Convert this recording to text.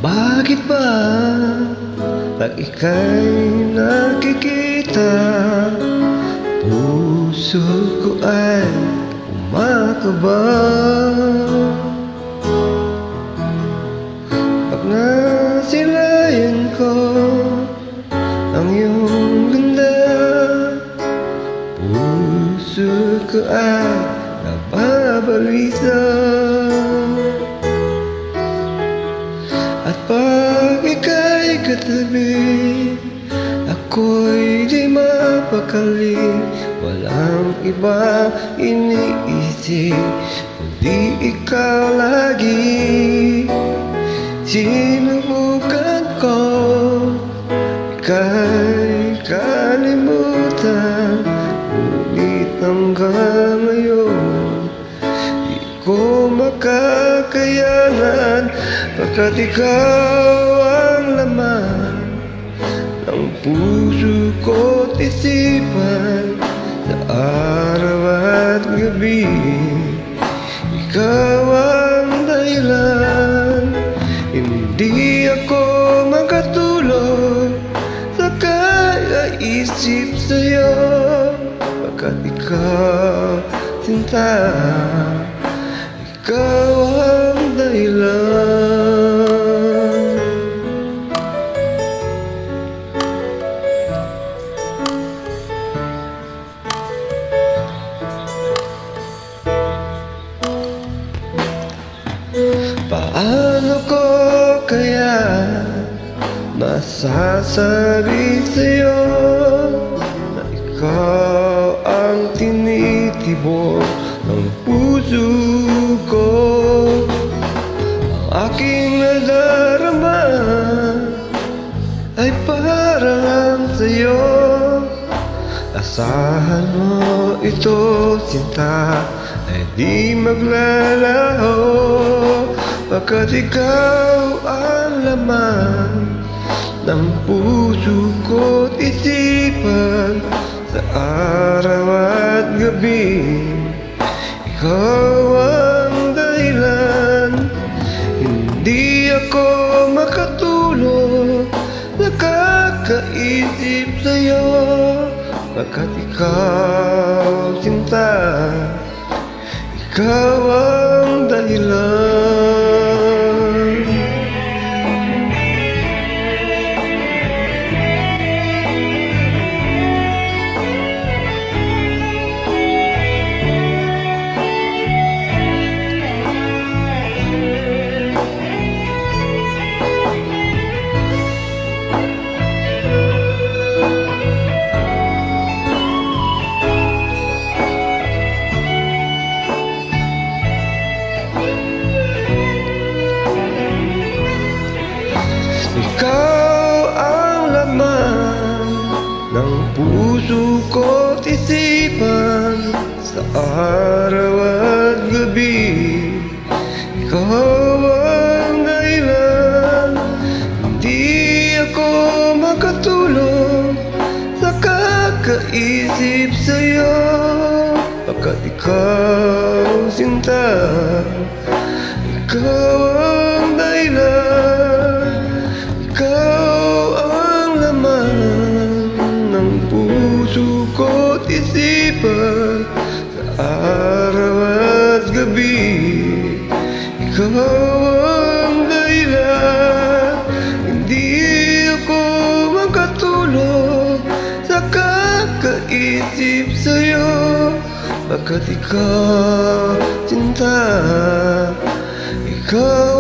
Bakit ba pag ika'y nakikita, puso ko ay kumakaba? Pag nasilayan ko ang iyong ganda, puso ko ay nababalisa. At pag ika'y katabi, ako'y di mapakali. Walang iba iniisip kundi ikaw lagi. Sinubukan ko ika'y kalimutan, ngunit hanggang ngayon di ko makakayanan. Pagkat ikaw ang laman ng puso ko't isipan, sa araw at gabi. Ikaw ang dahilan, hindi ako makatulog sa kakaisip sa'yo. Pagkat ikaw, sinta, ikaw ang dahilan. Paano ko kaya masasabi sa'yo na ikaw ang tinitibok ng puso ko? Ang aking nadarama ay parang sa'yo. Asahan mo ito, sinta, ay di maglalaho. Pagkat ikaw ang laman ng puso ko't isipan, sa araw at gabi. Ikaw ang dahilan, hindi ako makatulog sa kakaisip sa'yo. Pagkat ikaw, sinta, ikaw ang dahilan. Ikaw ang laman ng puso ko't isipan, sa araw at gabi. Ikaw ang dahilan, hindi ako makatulog sa kakaisip sa'yo. Pagkat ikaw, sinta, ikaw ang dahilan. Ikaw ang laman ng puso ko't isipan, sa araw at gabi. Ikaw ang dahilan, hindi ako makatulog sa kakaisip sa'yo. Pagkat ikaw, sinta, ikaw